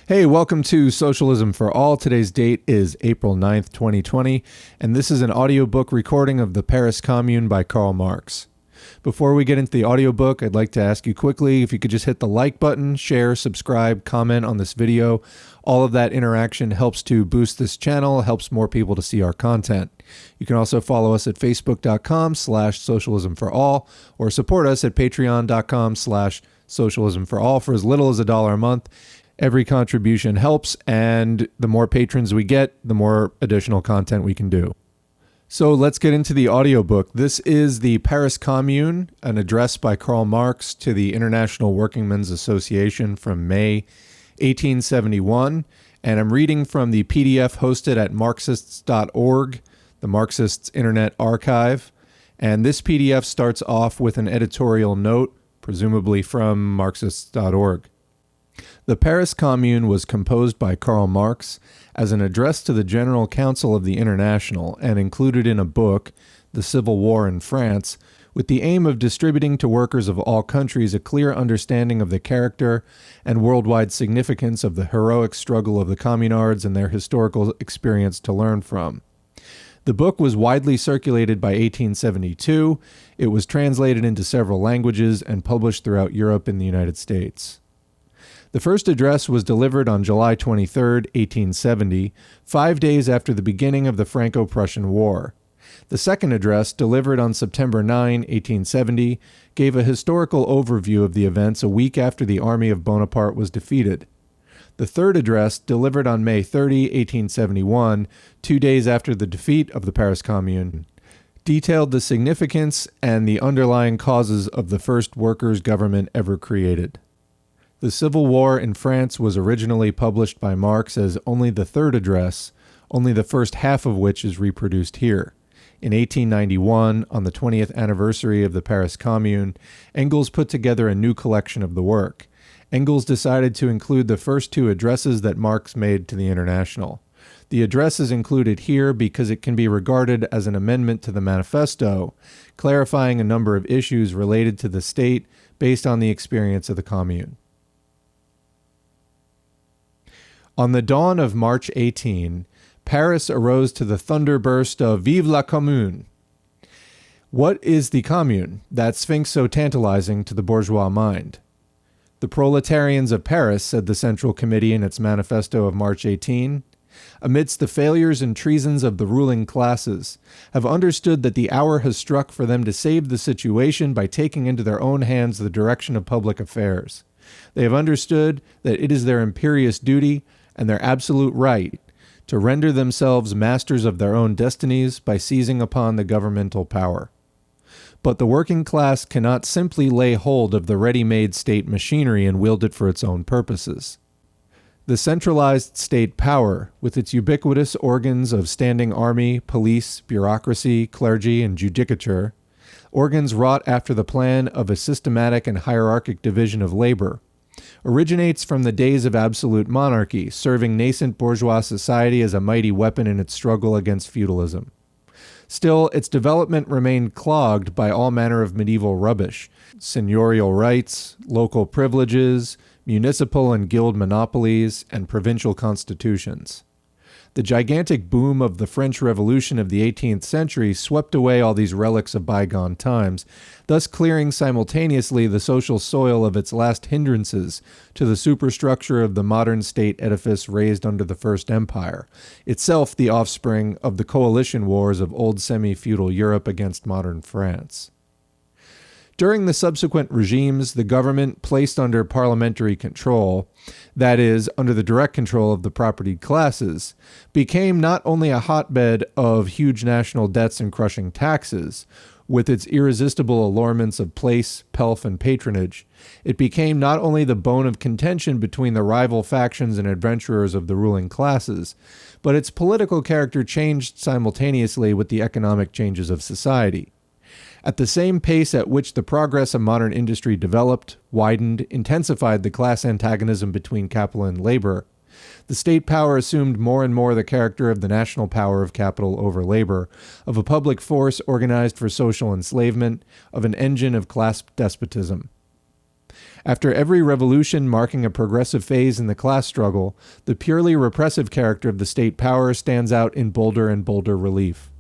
Hey, welcome to Socialism for All. Today's date is April 9th, 2020, and this is an audiobook recording of the Paris Commune by Karl Marx. Before we get into the audiobook, I'd like to ask you quickly if you could just hit the like button, share, subscribe, comment on this video. All of that interaction helps to boost this channel, helps more people to see our content. You can also follow us at facebook.com/socialismforall or support us at patreon.com/socialismforall for as little as $1 a month. Every contribution helps, and the more patrons we get, the more additional content we can do. So let's get into the audiobook. This is the Paris Commune, an address by Karl Marx to the International Workingmen's Association from May 1871, and I'm reading from the PDF hosted at Marxists.org, the Marxists Internet Archive, and this PDF starts off with an editorial note, presumably from Marxists.org. The Paris Commune was composed by Karl Marx as an address to the General Council of the International and included in a book, The Civil War in France, with the aim of distributing to workers of all countries a clear understanding of the character and worldwide significance of the heroic struggle of the Communards and their historical experience to learn from. The book was widely circulated by 1872. It was translated into several languages and published throughout Europe and the United States. The first address was delivered on July 23, 1870, 5 days after the beginning of the Franco-Prussian War. The second address, delivered on September 9, 1870, gave a historical overview of the events a week after the army of Bonaparte was defeated. The third address, delivered on May 30, 1871, 2 days after the defeat of the Paris Commune, detailed the significance and the underlying causes of the first workers' government ever created. The Civil War in France was originally published by Marx as only the third address, only the first half of which is reproduced here. In 1891, on the 20th anniversary of the Paris Commune, Engels put together a new collection of the work. Engels decided to include the first two addresses that Marx made to the International. The address is included here because it can be regarded as an amendment to the manifesto, clarifying a number of issues related to the state based on the experience of the Commune. On the dawn of March 18, Paris arose to the thunderburst of Vive la Commune! What is the Commune, that sphinx so tantalizing to the bourgeois mind? The proletarians of Paris, said the Central Committee in its manifesto of March 18, amidst the failures and treasons of the ruling classes, have understood that the hour has struck for them to save the situation by taking into their own hands the direction of public affairs. They have understood that it is their imperious duty and their absolute right to render themselves masters of their own destinies by seizing upon the governmental power. But the working class cannot simply lay hold of the ready-made state machinery and wield it for its own purposes. The centralized state power, with its ubiquitous organs of standing army, police, bureaucracy, clergy, and judicature, organs wrought after the plan of a systematic and hierarchic division of labor, originates from the days of absolute monarchy, serving nascent bourgeois society as a mighty weapon in its struggle against feudalism. Still, its development remained clogged by all manner of medieval rubbish, seigneurial rights, local privileges, municipal and guild monopolies, and provincial constitutions. The gigantic boom of the French Revolution of the 18th century swept away all these relics of bygone times, thus clearing simultaneously the social soil of its last hindrances to the superstructure of the modern state edifice raised under the First Empire, itself the offspring of the coalition wars of old semi-feudal Europe against modern France. During the subsequent regimes, the government placed under parliamentary control, that is, under the direct control of the propertied classes, became not only a hotbed of huge national debts and crushing taxes, with its irresistible allurements of place, pelf, and patronage, it became not only the bone of contention between the rival factions and adventurers of the ruling classes, but its political character changed simultaneously with the economic changes of society. At the same pace at which the progress of modern industry developed, widened, intensified the class antagonism between capital and labor, the state power assumed more and more the character of the national power of capital over labor, of a public force organized for social enslavement, of an engine of class despotism. After every revolution marking a progressive phase in the class struggle, the purely repressive character of the state power stands out in bolder and bolder relief.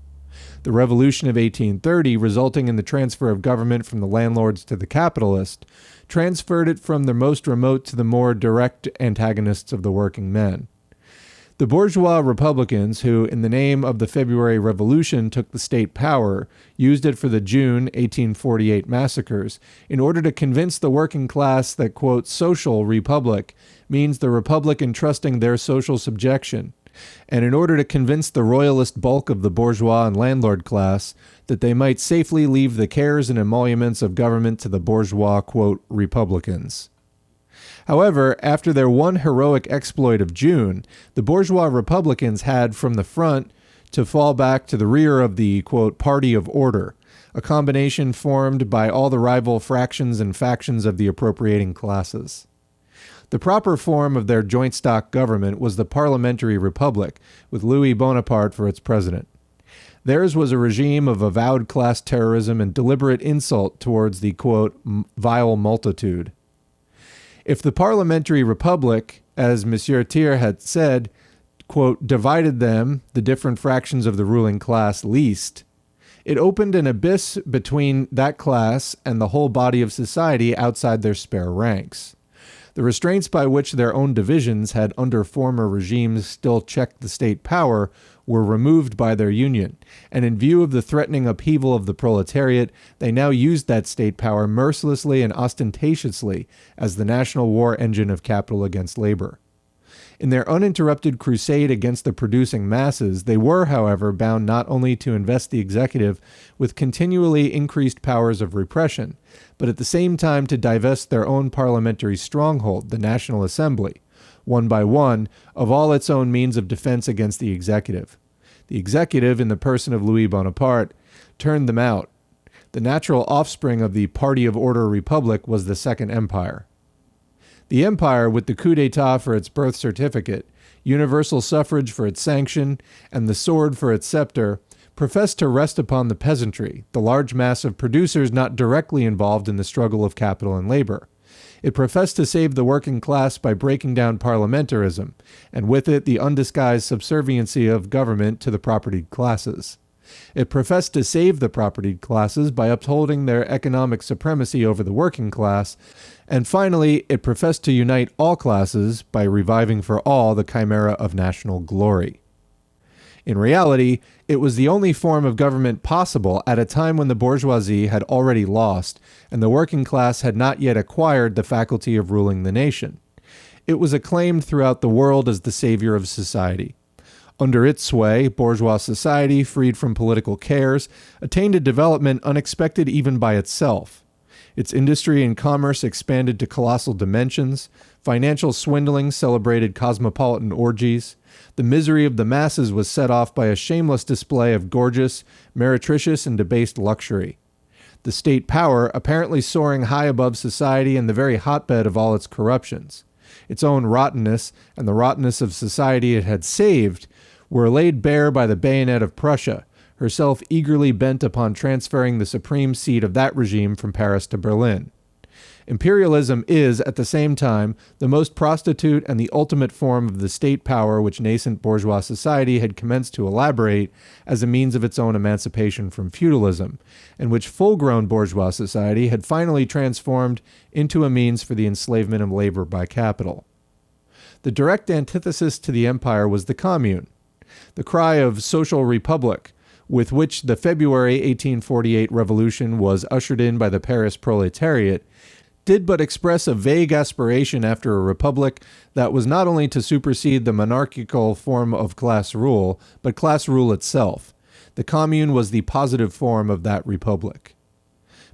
The Revolution of 1830, resulting in the transfer of government from the landlords to the capitalists, transferred it from the most remote to the more direct antagonists of the working men. The bourgeois Republicans, who, in the name of the February Revolution, took the state power, used it for the June 1848 massacres, in order to convince the working class that, quote, social republic means the republic entrusting their social subjection, and in order to convince the royalist bulk of the bourgeois and landlord class that they might safely leave the cares and emoluments of government to the bourgeois, quote, republicans. However, after their one heroic exploit of June, the bourgeois Republicans had, from the front, to fall back to the rear of the, quote, party of order, a combination formed by all the rival fractions and factions of the appropriating classes. The proper form of their joint stock government was the parliamentary republic, with Louis Bonaparte for its president. Theirs was a regime of avowed class terrorism and deliberate insult towards the, quote, vile multitude. If the parliamentary republic, as Monsieur Thiers had said, quote, divided them, the different fractions of the ruling class, least, it opened an abyss between that class and the whole body of society outside their spare ranks. The restraints by which their own divisions had under former regimes still checked the state power were removed by their union, and in view of the threatening upheaval of the proletariat, they now used that state power mercilessly and ostentatiously as the national war engine of capital against labor. In their uninterrupted crusade against the producing masses, they were, however, bound not only to invest the executive with continually increased powers of repression, but at the same time to divest their own parliamentary stronghold, the National Assembly, one by one, of all its own means of defense against the executive. The executive, in the person of Louis Bonaparte, turned them out. The natural offspring of the party of order republic was the Second Empire. The empire, with the coup d'etat for its birth certificate, universal suffrage for its sanction, and the sword for its scepter, professed to rest upon the peasantry, the large mass of producers not directly involved in the struggle of capital and labor. It professed to save the working class by breaking down parliamentarism, and with it the undisguised subserviency of government to the propertied classes. It professed to save the propertied classes by upholding their economic supremacy over the working class, and finally, it professed to unite all classes by reviving for all the chimera of national glory. In reality, it was the only form of government possible at a time when the bourgeoisie had already lost, and the working class had not yet acquired the faculty of ruling the nation. It was acclaimed throughout the world as the savior of society. Under its sway, bourgeois society, freed from political cares, attained a development unexpected even by itself. Its industry and commerce expanded to colossal dimensions, financial swindling celebrated cosmopolitan orgies, the misery of the masses was set off by a shameless display of gorgeous, meretricious, and debased luxury. The state power, apparently soaring high above society and the very hotbed of all its corruptions, its own rottenness and the rottenness of society it had saved, were laid bare by the bayonet of Prussia, herself eagerly bent upon transferring the supreme seat of that regime from Paris to Berlin. Imperialism is, at the same time, the most prostitute and the ultimate form of the state power which nascent bourgeois society had commenced to elaborate as a means of its own emancipation from feudalism, and which full-grown bourgeois society had finally transformed into a means for the enslavement of labor by capital. The direct antithesis to the empire was the Commune. The cry of social republic, with which the February 1848 revolution was ushered in by the Paris proletariat, did but express a vague aspiration after a republic that was not only to supersede the monarchical form of class rule, but class rule itself. The Commune was the positive form of that republic.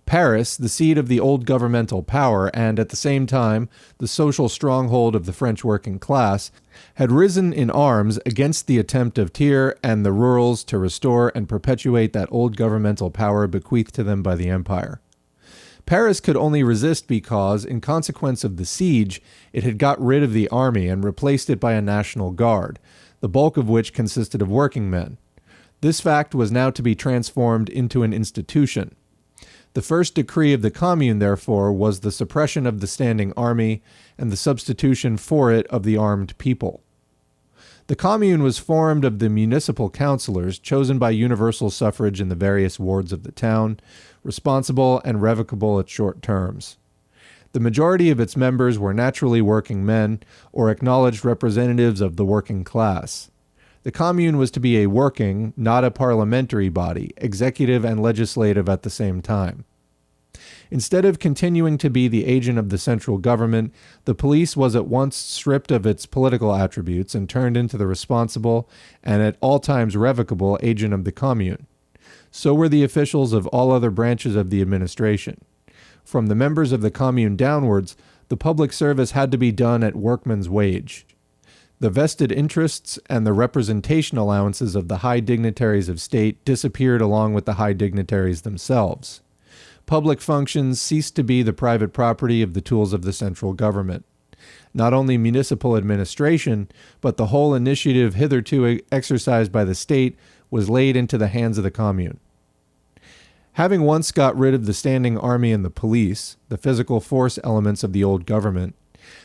Paris, the seat of the old governmental power and, at the same time, the social stronghold of the French working class, had risen in arms against the attempt of Thiers and the rurals to restore and perpetuate that old governmental power bequeathed to them by the empire. Paris could only resist because, in consequence of the siege, it had got rid of the army and replaced it by a national guard, the bulk of which consisted of working men. This fact was now to be transformed into an institution. The first decree of the Commune, therefore, was the suppression of the standing army and the substitution for it of the armed people. The Commune was formed of the municipal councillors chosen by universal suffrage in the various wards of the town, responsible and revocable at short terms. The majority of its members were naturally working men or acknowledged representatives of the working class. The Commune was to be a working, not a parliamentary body, executive and legislative at the same time. Instead of continuing to be the agent of the central government, the police was at once stripped of its political attributes and turned into the responsible and at all times revocable agent of the Commune. So were the officials of all other branches of the administration. From the members of the Commune downwards, the public service had to be done at workman's wage. The vested interests and the representation allowances of the high dignitaries of state disappeared along with the high dignitaries themselves. Public functions ceased to be the private property of the tools of the central government. Not only municipal administration, but the whole initiative hitherto exercised by the state was laid into the hands of the Commune. Having once got rid of the standing army and the police, the physical force elements of the old government,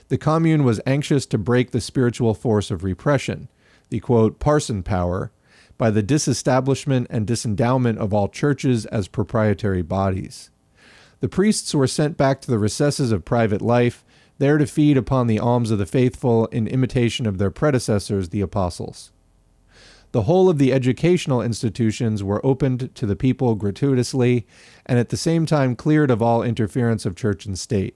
the Commune was anxious to break the spiritual force of repression, the, quote, parson power, by the disestablishment and disendowment of all churches as proprietary bodies. The priests were sent back to the recesses of private life, there to feed upon the alms of the faithful in imitation of their predecessors, the apostles. The whole of the educational institutions were opened to the people gratuitously and at the same time cleared of all interference of church and state.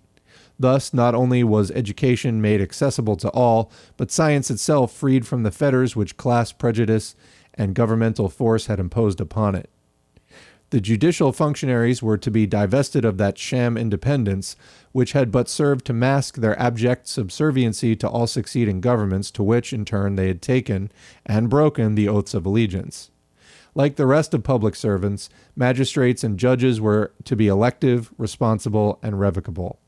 Thus, not only was education made accessible to all, but science itself freed from the fetters which class prejudice and governmental force had imposed upon it. The judicial functionaries were to be divested of that sham independence, which had but served to mask their abject subserviency to all succeeding governments to which, in turn, they had taken and broken the oaths of allegiance. Like the rest of public servants, magistrates and judges were to be elective, responsible, and revocable.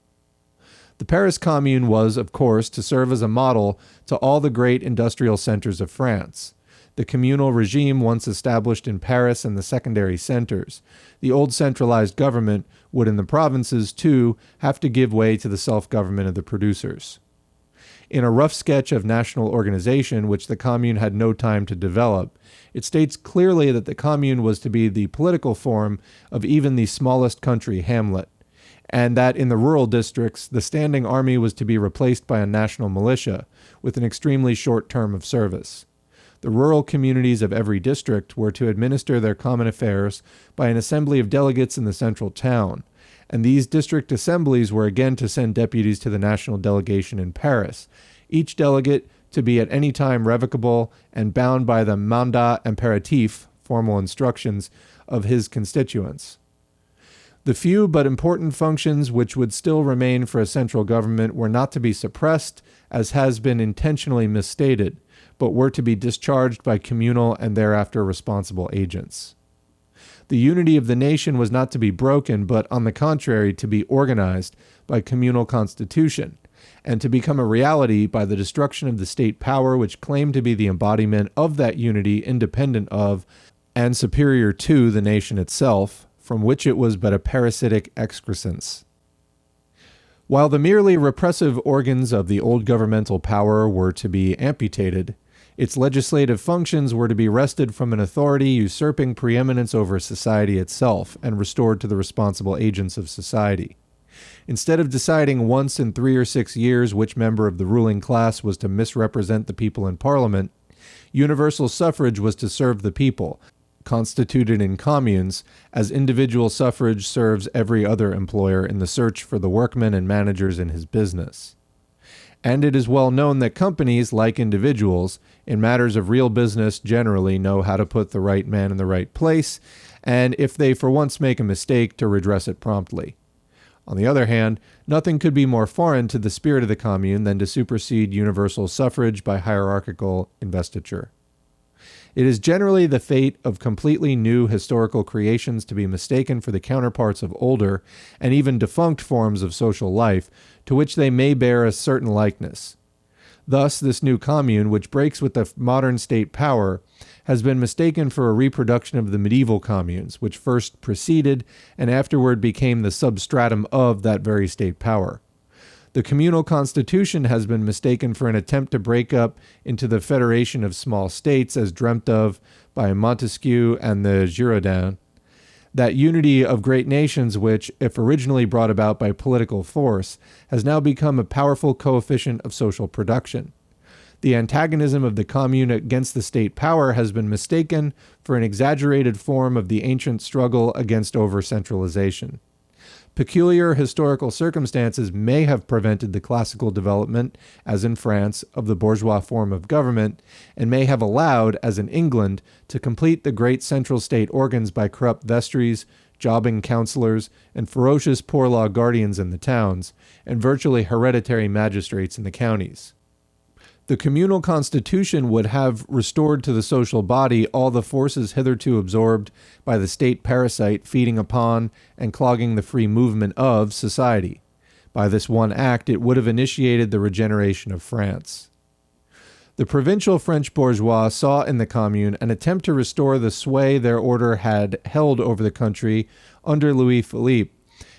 The Paris Commune was, of course, to serve as a model to all the great industrial centers of France. The communal regime once established in Paris and the secondary centers, the old centralized government would in the provinces, too, have to give way to the self-government of the producers. In a rough sketch of national organization, which the Commune had no time to develop, it states clearly that the Commune was to be the political form of even the smallest country hamlet, and that in the rural districts, the standing army was to be replaced by a national militia with an extremely short term of service. The rural communities of every district were to administer their common affairs by an assembly of delegates in the central town, and these district assemblies were again to send deputies to the national delegation in Paris, each delegate to be at any time revocable and bound by the mandat impératif, formal instructions, of his constituents. The few but important functions which would still remain for a central government were not to be suppressed, as has been intentionally misstated, but were to be discharged by communal and thereafter responsible agents. The unity of the nation was not to be broken, but on the contrary to be organized by communal constitution, and to become a reality by the destruction of the state power which claimed to be the embodiment of that unity independent of and superior to the nation itself, from which it was but a parasitic excrescence. While the merely repressive organs of the old governmental power were to be amputated, its legislative functions were to be wrested from an authority usurping preeminence over society itself and restored to the responsible agents of society. Instead of deciding once in 3 or 6 years which member of the ruling class was to misrepresent the people in Parliament, universal suffrage was to serve the people, constituted in communes, as individual suffrage serves every other employer in the search for the workmen and managers in his business. And it is well known that companies, like individuals, in matters of real business generally know how to put the right man in the right place, and if they for once make a mistake, to redress it promptly. On the other hand, nothing could be more foreign to the spirit of the Commune than to supersede universal suffrage by hierarchical investiture. It is generally the fate of completely new historical creations to be mistaken for the counterparts of older and even defunct forms of social life to which they may bear a certain likeness. Thus, this new commune, which breaks with the modern state power, has been mistaken for a reproduction of the medieval communes, which first preceded and afterward became the substratum of that very state power. The communal constitution has been mistaken for an attempt to break up into the federation of small states as dreamt of by Montesquieu and the Girondins, that unity of great nations which, if originally brought about by political force, has now become a powerful coefficient of social production. The antagonism of the commune against the state power has been mistaken for an exaggerated form of the ancient struggle against over-centralization. Peculiar historical circumstances may have prevented the classical development, as in France, of the bourgeois form of government, and may have allowed, as in England, to complete the great central state organs by corrupt vestries, jobbing councillors, and ferocious poor law guardians in the towns, and virtually hereditary magistrates in the counties. The communal constitution would have restored to the social body all the forces hitherto absorbed by the state parasite feeding upon and clogging the free movement of society. By this one act, it would have initiated the regeneration of France. The provincial French bourgeois saw in the commune an attempt to restore the sway their order had held over the country under Louis Philippe,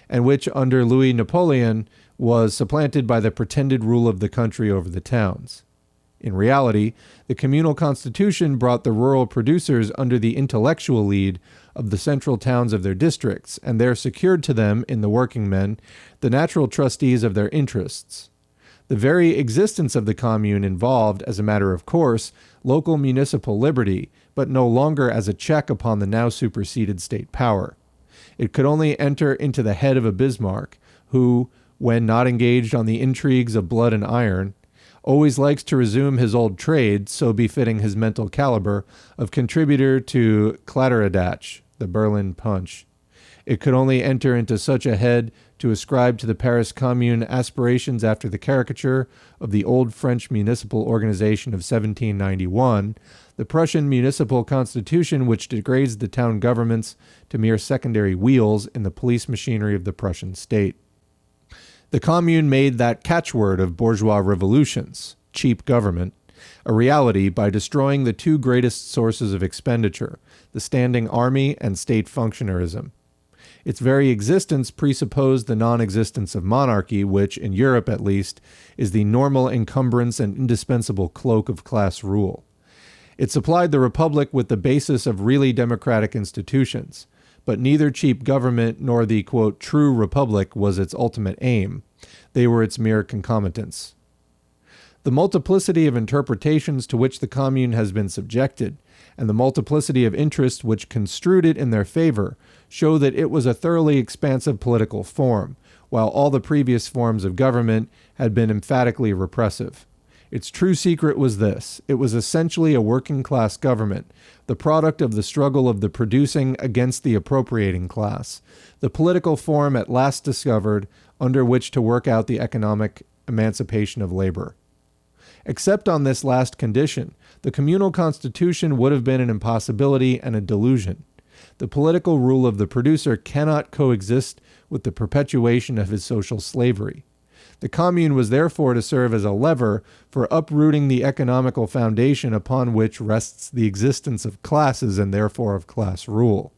and which under Louis Napoleon was supplanted by the pretended rule of the country over the towns. In reality, the communal constitution brought the rural producers under the intellectual lead of the central towns of their districts, and there secured to them, in the workingmen, the natural trustees of their interests. The very existence of the commune involved, as a matter of course, local municipal liberty, but no longer as a check upon the now superseded state power. It could only enter into the head of a Bismarck, who, when not engaged on the intrigues of blood and iron, always likes to resume his old trade, so befitting his mental caliber, of contributor to Kladderadatsch, the Berlin Punch. It could only enter into such a head to ascribe to the Paris Commune aspirations after the caricature of the old French municipal organization of 1791, the Prussian municipal constitution which degrades the town governments to mere secondary wheels in the police machinery of the Prussian state. The commune made that catchword of bourgeois revolutions, cheap government, a reality by destroying the two greatest sources of expenditure, the standing army and state functionarism. Its very existence presupposed the non-existence of monarchy, which, in Europe at least, is the normal encumbrance and indispensable cloak of class rule. It supplied the republic with the basis of really democratic institutions, but neither cheap government nor the, quote, true republic was its ultimate aim. They were its mere concomitants. The multiplicity of interpretations to which the commune has been subjected, and the multiplicity of interests which construed it in their favor, show that it was a thoroughly expansive political form, while all the previous forms of government had been emphatically repressive. Its true secret was this: it was essentially a working-class government, the product of the struggle of the producing against the appropriating class, the political form at last discovered under which to work out the economic emancipation of labor. Except on this last condition, the communal constitution would have been an impossibility and a delusion. The political rule of the producer cannot coexist with the perpetuation of his social slavery. The commune was therefore to serve as a lever for uprooting the economical foundation upon which rests the existence of classes and therefore of class rule.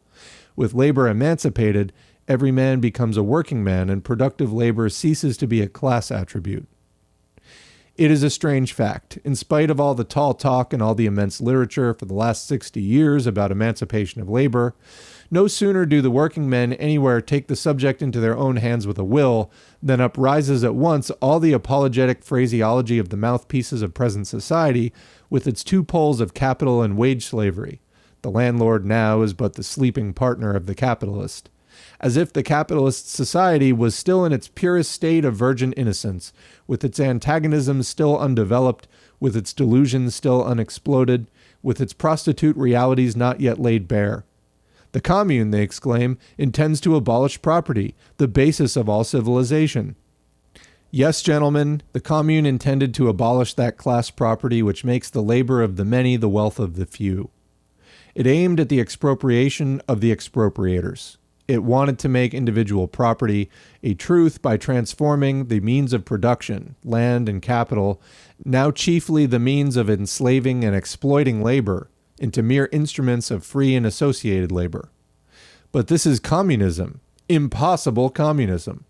With labor emancipated, every man becomes a working man, and productive labor ceases to be a class attribute. It is a strange fact. In spite of all the tall talk and all the immense literature for the last 60 years about emancipation of labor, no sooner do the working men anywhere take the subject into their own hands with a will than uprises at once all the apologetic phraseology of the mouthpieces of present society with its two poles of capital and wage slavery. The landlord now is but the sleeping partner of the capitalist. As if the capitalist society was still in its purest state of virgin innocence, with its antagonisms still undeveloped, with its delusions still unexploded, with its prostitute realities not yet laid bare. The commune, they exclaim, intends to abolish property, the basis of all civilization. Yes, gentlemen, the commune intended to abolish that class property which makes the labor of the many the wealth of the few. It aimed at the expropriation of the expropriators. It wanted to make individual property a truth by transforming the means of production, land and capital, now chiefly the means of enslaving and exploiting labor, into mere instruments of free and associated labor. But this is communism, impossible communism.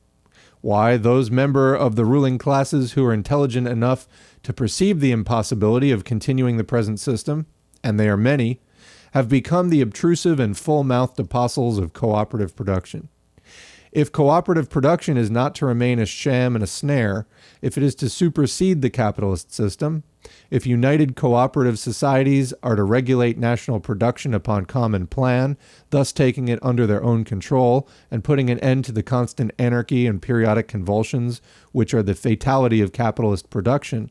Why, those members of the ruling classes who are intelligent enough to perceive the impossibility of continuing the present system, and they are many, have become the obtrusive and full-mouthed apostles of cooperative production. If cooperative production is not to remain a sham and a snare, if it is to supersede the capitalist system, if united cooperative societies are to regulate national production upon common plan, thus taking it under their own control and putting an end to the constant anarchy and periodic convulsions which are the fatality of capitalist production,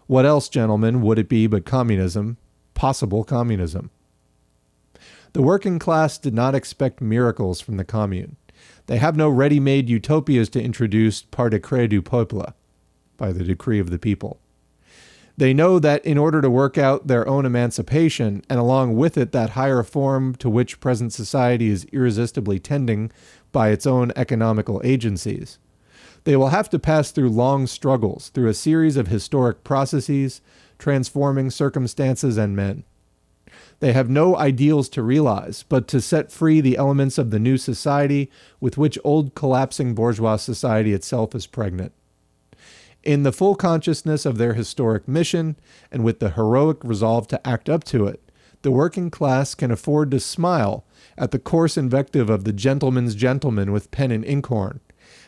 what else, gentlemen, would it be but communism, possible communism? The working class did not expect miracles from the Commune. They have no ready-made utopias to introduce par décret du peuple, by the decree of the people. They know that in order to work out their own emancipation, and along with it that higher form to which present society is irresistibly tending by its own economical agencies, they will have to pass through long struggles, through a series of historic processes, transforming circumstances and men. They have no ideals to realize, but to set free the elements of the new society with which old collapsing bourgeois society itself is pregnant. In the full consciousness of their historic mission, and with the heroic resolve to act up to it, the working class can afford to smile at the coarse invective of the gentleman's gentleman with pen and inkhorn,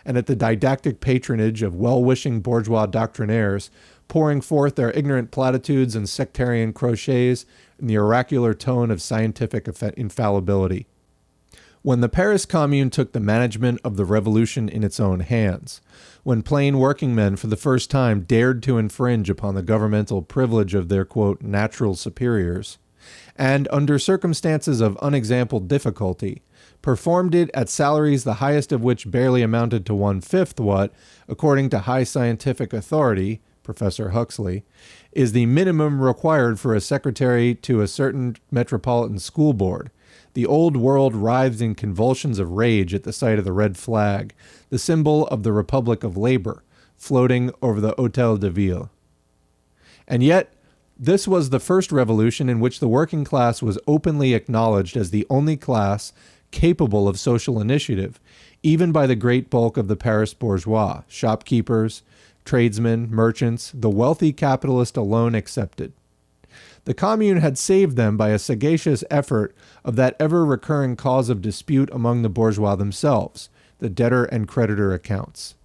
and at the didactic patronage of well-wishing bourgeois doctrinaires pouring forth their ignorant platitudes and sectarian crotchets in the oracular tone of scientific infallibility. When the Paris Commune took the management of the revolution in its own hands, when plain workingmen for the first time dared to infringe upon the governmental privilege of their, quote, natural superiors, and under circumstances of unexampled difficulty, performed it at salaries the highest of which barely amounted to 1/5 what, according to high scientific authority, Professor Huxley, is the minimum required for a secretary to a certain metropolitan school board, the old world writhed in convulsions of rage at the sight of the red flag, the symbol of the Republic of Labor, floating over the Hôtel de Ville. And yet, this was the first revolution in which the working class was openly acknowledged as the only class capable of social initiative, even by the great bulk of the Paris bourgeois, shopkeepers, tradesmen, merchants, the wealthy capitalist alone excepted. The Commune had saved them by a sagacious effort of that ever-recurring cause of dispute among the bourgeois themselves, the debtor and creditor accounts.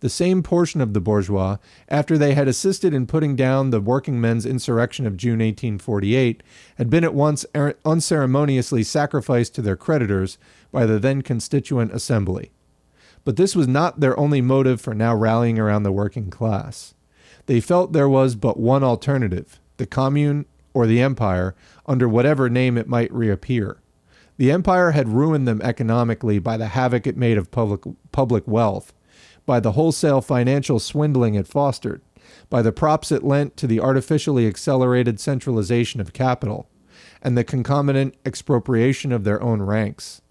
The same portion of the bourgeois, after they had assisted in putting down the working men's insurrection of June 1848, had been at once unceremoniously sacrificed to their creditors by the then Constituent Assembly. But this was not their only motive for now rallying around the working class. They felt there was but one alternative, the Commune or the Empire, under whatever name it might reappear. The Empire had ruined them economically by the havoc it made of public wealth, by the wholesale financial swindling it fostered, by the props it lent to the artificially accelerated centralization of capital, and the concomitant expropriation of their own ranks.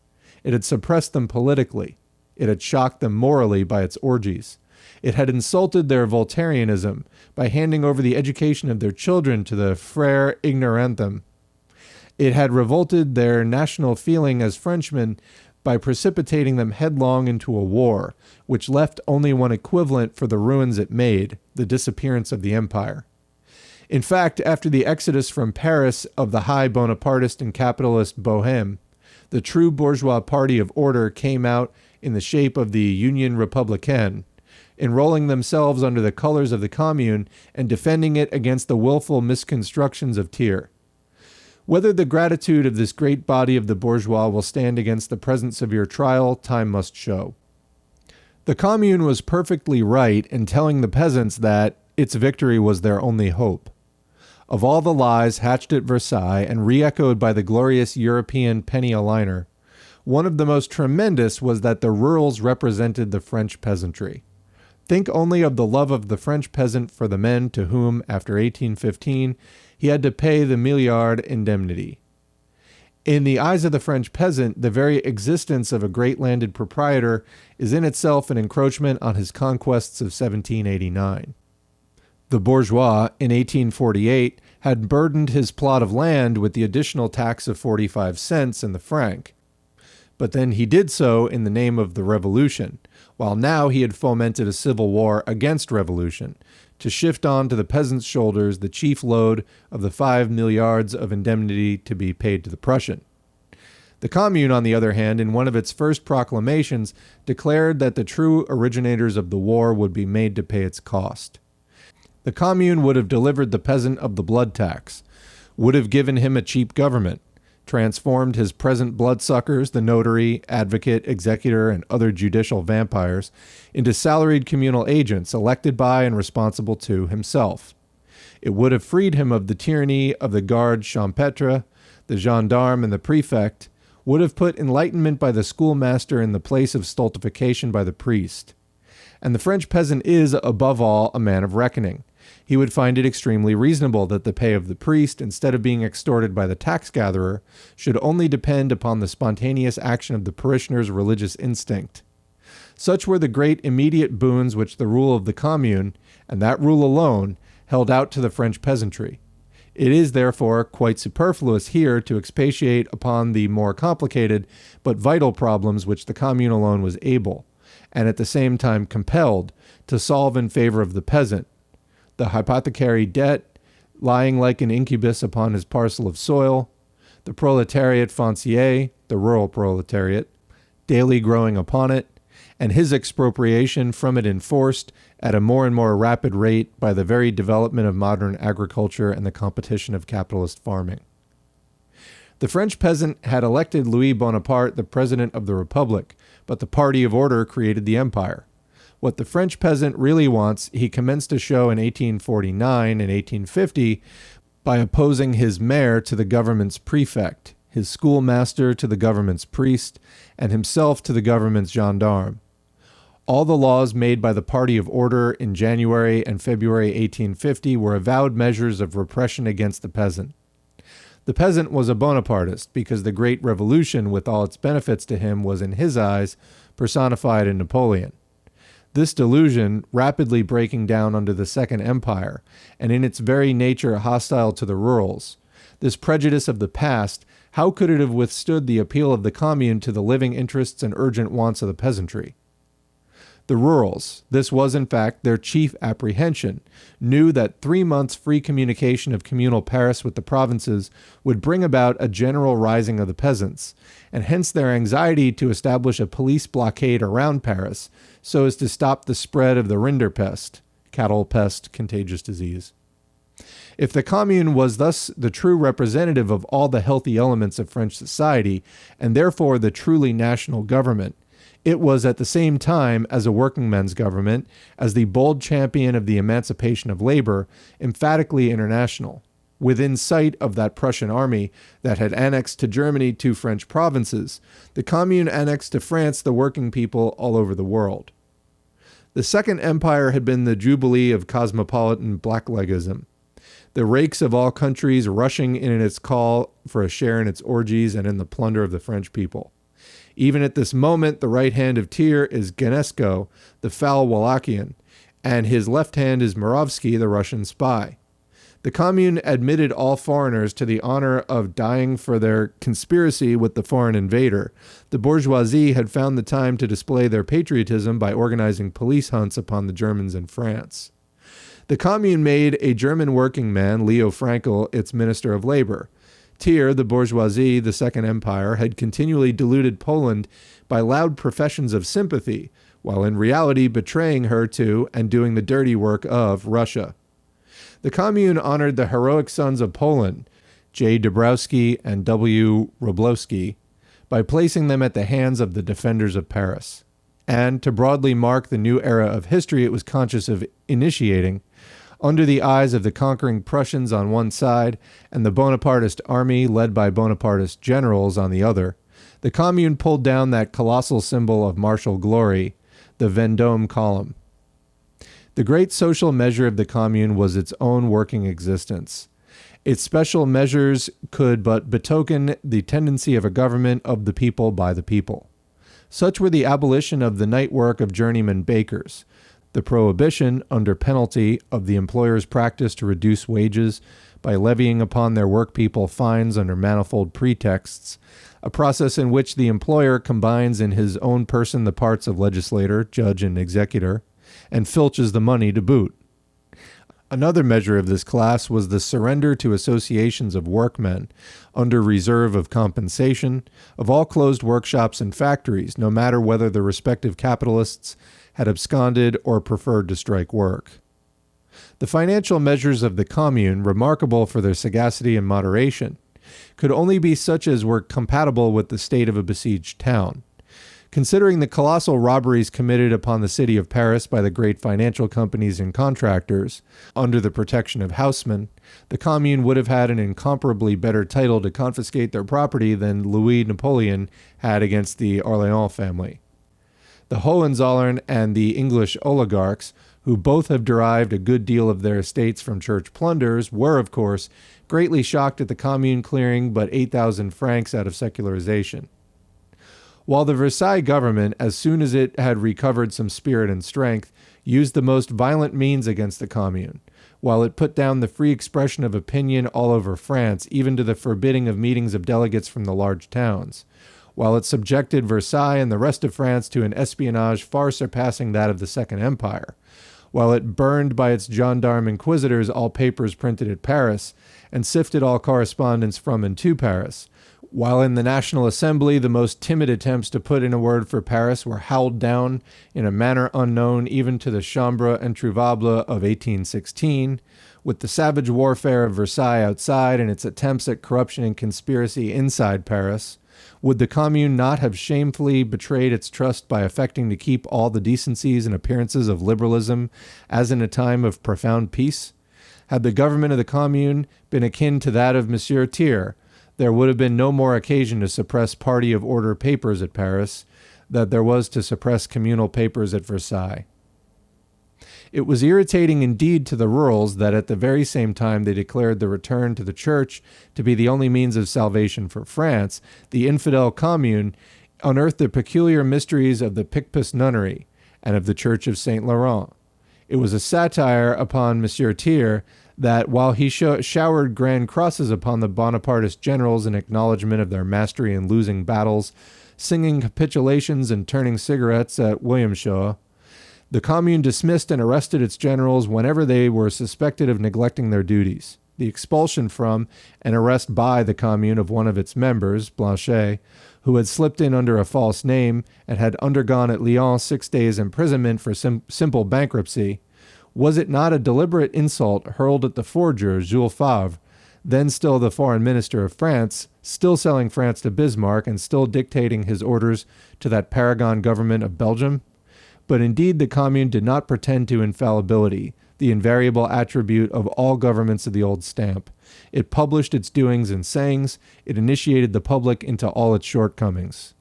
It had suppressed them politically. It had shocked them morally by its orgies. It had insulted their Voltairianism by handing over the education of their children to the frères ignorantum. It had revolted their national feeling as Frenchmen by precipitating them headlong into a war, which left only one equivalent for the ruins it made, the disappearance of the empire. In fact, after the exodus from Paris of the high Bonapartist and capitalist Bohème, the true bourgeois party of order came out in the shape of the Union Républicaine, enrolling themselves under the colors of the Commune and defending it against the willful misconstructions of Thiers. Whether the gratitude of this great body of the bourgeois will stand against the present severe trial, time must show. The Commune was perfectly right in telling the peasants that its victory was their only hope. Of all the lies hatched at Versailles and re-echoed by the glorious European penny-a-liner, one of the most tremendous was that the rurals represented the French peasantry. Think only of the love of the French peasant for the men to whom, after 1815, he had to pay the milliard indemnity. In the eyes of the French peasant, the very existence of a great landed proprietor is in itself an encroachment on his conquests of 1789. The bourgeois, in 1848, had burdened his plot of land with the additional tax of 45 cents in the franc. But then he did so in the name of the revolution, while now he had fomented a civil war against revolution, to shift on to the peasant's shoulders the chief load of the 5 milliards of indemnity to be paid to the Prussian. The Commune, on the other hand, in one of its first proclamations, declared that the true originators of the war would be made to pay its cost. The Commune would have delivered the peasant of the blood tax, would have given him a cheap government, transformed his present bloodsuckers, the notary, advocate, executor, and other judicial vampires, into salaried communal agents elected by and responsible to himself. It would have freed him of the tyranny of the garde champêtre, the gendarme, and the prefect, would have put enlightenment by the schoolmaster in the place of stultification by the priest. And the French peasant is, above all, a man of reckoning. He would find it extremely reasonable that the pay of the priest, instead of being extorted by the tax-gatherer, should only depend upon the spontaneous action of the parishioner's religious instinct. Such were the great immediate boons which the rule of the Commune, and that rule alone, held out to the French peasantry. It is, therefore, quite superfluous here to expatiate upon the more complicated but vital problems which the Commune alone was able, and at the same time compelled, to solve in favor of the peasant. The hypothecary debt, lying like an incubus upon his parcel of soil, the proletariat foncier, the rural proletariat, daily growing upon it, and his expropriation from it enforced at a more and more rapid rate by the very development of modern agriculture and the competition of capitalist farming. The French peasant had elected Louis Bonaparte the President of the Republic, but the party of order created the empire. What the French peasant really wants, he commenced to show in 1849 and 1850 by opposing his mayor to the government's prefect, his schoolmaster to the government's priest, and himself to the government's gendarme. All the laws made by the party of order in January and February 1850 were avowed measures of repression against the peasant. The peasant was a Bonapartist because the Great Revolution, with all its benefits to him, was in his eyes personified in Napoleon. This delusion, rapidly breaking down under the Second Empire, and in its very nature hostile to the rurals, this prejudice of the past, how could it have withstood the appeal of the Commune to the living interests and urgent wants of the peasantry? The rurals, this was in fact their chief apprehension, knew that 3 months' free communication of communal Paris with the provinces would bring about a general rising of the peasants, and hence their anxiety to establish a police blockade around Paris so as to stop the spread of the Rinderpest, cattle pest, contagious disease. If the Commune was thus the true representative of all the healthy elements of French society, and therefore the truly national government, it was at the same time, as a workingmen's government, as the bold champion of the emancipation of labor, emphatically international. Within sight of that Prussian army that had annexed to Germany 2 French provinces, the Commune annexed to France the working people all over the world. The Second Empire had been the jubilee of cosmopolitan blacklegism, the rakes of all countries rushing in its call for a share in its orgies and in the plunder of the French people. Even at this moment, the right hand of Thiers is Genesco, the foul Wallachian, and his left hand is Muravsky, the Russian spy. The Commune admitted all foreigners to the honor of dying for their conspiracy with the foreign invader. The bourgeoisie had found the time to display their patriotism by organizing police hunts upon the Germans in France. The Commune made a German working man, Leo Frankel, its Minister of Labor. Thiers, the bourgeoisie, the Second Empire, had continually deluded Poland by loud professions of sympathy, while in reality betraying her to and doing the dirty work of Russia. The Commune honored the heroic sons of Poland, J. Dabrowski and W. Wroblewski, by placing them at the hands of the defenders of Paris. And to broadly mark the new era of history it was conscious of initiating, under the eyes of the conquering Prussians on one side and the Bonapartist army led by Bonapartist generals on the other, the Commune pulled down that colossal symbol of martial glory, the Vendôme column. The great social measure of the Commune was its own working existence. Its special measures could but betoken the tendency of a government of the people by the people. Such were the abolition of the night work of journeyman bakers, the prohibition, under penalty, of the employer's practice to reduce wages by levying upon their workpeople fines under manifold pretexts, a process in which the employer combines in his own person the parts of legislator, judge, and executor, and filches the money to boot. Another measure of this class was the surrender to associations of workmen, under reserve of compensation, of all closed workshops and factories, no matter whether the respective capitalists had absconded or preferred to strike work. The financial measures of the Commune, remarkable for their sagacity and moderation, could only be such as were compatible with the state of a besieged town. Considering the colossal robberies committed upon the city of Paris by the great financial companies and contractors, under the protection of housemen, the Commune would have had an incomparably better title to confiscate their property than Louis Napoleon had against the Orleans family. The Hohenzollern and the English oligarchs, who both have derived a good deal of their estates from church plunders, were, of course, greatly shocked at the Commune clearing but 8,000 francs out of secularization. While the Versailles government, as soon as it had recovered some spirit and strength, used the most violent means against the Commune, while it put down the free expression of opinion all over France, even to the forbidding of meetings of delegates from the large towns, while it subjected Versailles and the rest of France to an espionage far surpassing that of the Second Empire, while it burned by its gendarme inquisitors all papers printed at Paris, and sifted all correspondence from and to Paris, while in the National Assembly the most timid attempts to put in a word for Paris were howled down in a manner unknown even to the Chambre Introuvable of 1816, with the savage warfare of Versailles outside and its attempts at corruption and conspiracy inside Paris, would the Commune not have shamefully betrayed its trust by affecting to keep all the decencies and appearances of liberalism as in a time of profound peace? Had the government of the Commune been akin to that of Monsieur Thiers, there would have been no more occasion to suppress party of order papers at Paris than there was to suppress communal papers at Versailles. It was irritating indeed to the rurals that at the very same time they declared the return to the church to be the only means of salvation for France, the infidel Commune unearthed the peculiar mysteries of the Picpus nunnery and of the Church of Saint Laurent. It was a satire upon Monsieur Thiers that while he showered grand crosses upon the Bonapartist generals in acknowledgment of their mastery in losing battles, singing capitulations and turning cigarettes at Williamshaw, the Commune dismissed and arrested its generals whenever they were suspected of neglecting their duties. The expulsion from and arrest by the Commune of one of its members, Blanchet, who had slipped in under a false name and had undergone at Lyons 6 days' imprisonment for simple bankruptcy, was it not a deliberate insult hurled at the forger, Jules Favre, then still the foreign minister of France, still selling France to Bismarck and still dictating his orders to that paragon government of Belgium? But indeed the Commune did not pretend to infallibility, the invariable attribute of all governments of the old stamp. It published its doings and sayings. It initiated the public into all its shortcomings.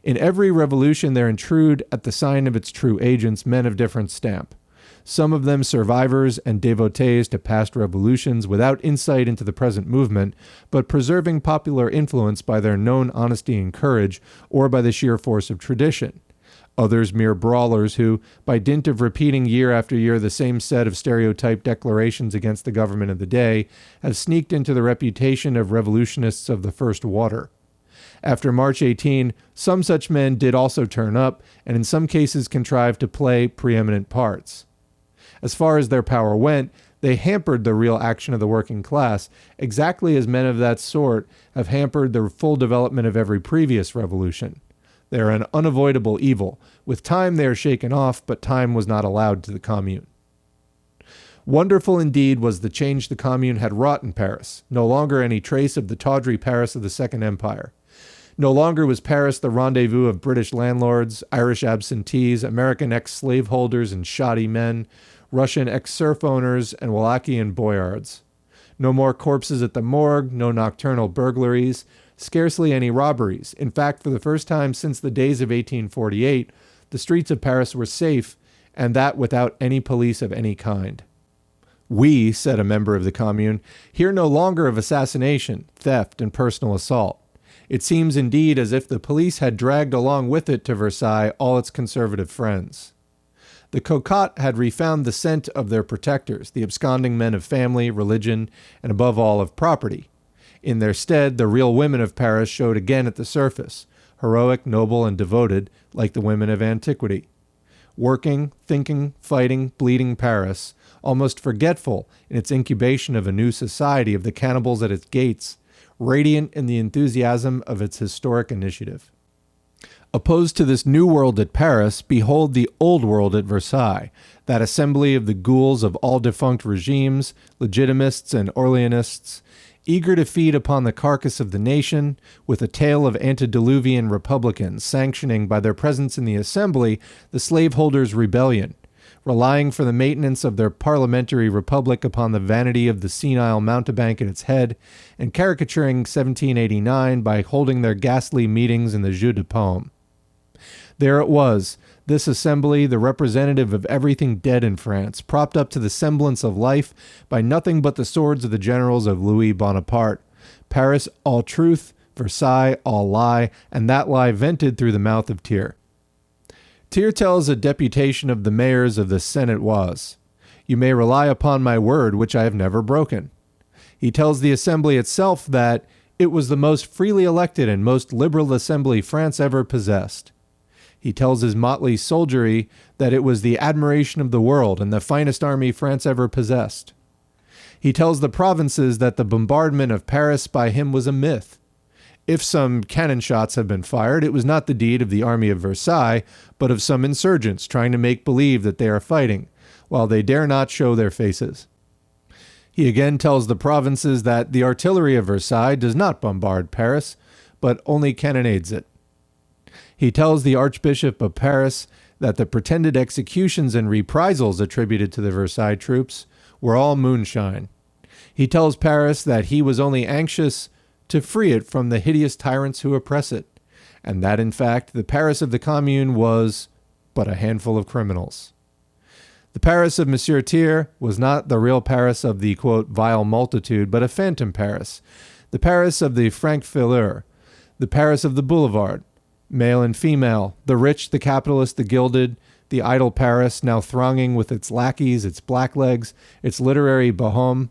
In every revolution there intrude, at the sign of its true agents, men of different stamp. Some of them survivors and devotees to past revolutions without insight into the present movement, but preserving popular influence by their known honesty and courage or by the sheer force of tradition. Others mere brawlers who, by dint of repeating year after year the same set of stereotyped declarations against the government of the day, have sneaked into the reputation of revolutionists of the first water. After March 18, some such men did also turn up, and in some cases contrived to play preeminent parts. As far as their power went, they hampered the real action of the working class, exactly as men of that sort have hampered the full development of every previous revolution. They are an unavoidable evil. With time they are shaken off, but time was not allowed to the Commune. Wonderful indeed was the change the Commune had wrought in Paris. No longer any trace of the tawdry Paris of the Second Empire. No longer was Paris the rendezvous of British landlords, Irish absentees, American ex-slaveholders and shoddy men, Russian ex-serf owners, and Wallachian boyards. No more corpses at the morgue, no nocturnal burglaries, scarcely any robberies. In fact, for the first time since the days of 1848, the streets of Paris were safe, and that without any police of any kind. "We," said a member of the Commune, "hear no longer of assassination, theft, and personal assault. It seems indeed as if the police had dragged along with it to Versailles all its conservative friends." The cocotte had refound the scent of their protectors, the absconding men of family, religion, and above all of property. In their stead, the real women of Paris showed again at the surface, heroic, noble, and devoted, like the women of antiquity. Working, thinking, fighting, bleeding Paris, almost forgetful in its incubation of a new society of the cannibals at its gates, radiant in the enthusiasm of its historic initiative. Opposed to this new world at Paris, behold the old world at Versailles, that assembly of the ghouls of all defunct regimes, legitimists and Orleanists, eager to feed upon the carcass of the nation, with a tale of antediluvian republicans sanctioning by their presence in the assembly the slaveholders' rebellion, relying for the maintenance of their parliamentary republic upon the vanity of the senile mountebank at its head, and caricaturing 1789 by holding their ghastly meetings in the Jeu de Paume. There it was, this assembly, the representative of everything dead in France, propped up to the semblance of life by nothing but the swords of the generals of Louis Bonaparte. Paris all truth, Versailles all lie, and that lie vented through the mouth of Thiers. Thiers tells a deputation of the mayors of the Senate was, "You may rely upon my word, which I have never broken." He tells the assembly itself that it was the most freely elected and most liberal assembly France ever possessed. He tells his motley soldiery that it was the admiration of the world and the finest army France ever possessed. He tells the provinces that the bombardment of Paris by him was a myth. If some cannon shots have been fired, it was not the deed of the army of Versailles, but of some insurgents trying to make believe that they are fighting, while they dare not show their faces. He again tells the provinces that the artillery of Versailles does not bombard Paris, but only cannonades it. He tells the Archbishop of Paris that the pretended executions and reprisals attributed to the Versailles troops were all moonshine. He tells Paris that he was only anxious to free it from the hideous tyrants who oppress it, and that, in fact, the Paris of the Commune was but a handful of criminals. The Paris of Monsieur Thiers was not the real Paris of the, quote, vile multitude, but a phantom Paris, the Paris of the Francfileur, the Paris of the boulevard, male and female, the rich, the capitalist, the gilded, the idle Paris, now thronging with its lackeys, its blacklegs, its literary bohème,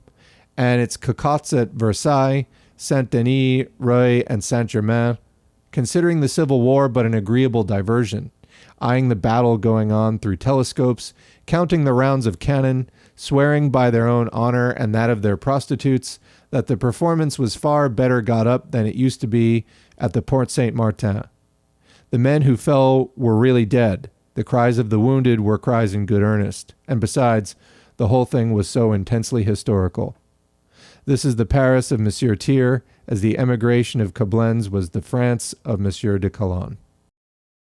and its cocottes at Versailles, Saint-Denis, Rueil, and Saint-Germain, considering the Civil War but an agreeable diversion, eyeing the battle going on through telescopes, counting the rounds of cannon, swearing by their own honor and that of their prostitutes that the performance was far better got up than it used to be at the Porte Saint-Martin. The men who fell were really dead. The cries of the wounded were cries in good earnest. And besides, the whole thing was so intensely historical. This is the Paris of Monsieur Thiers, as the emigration of Coblentz was the France of Monsieur de Calonne.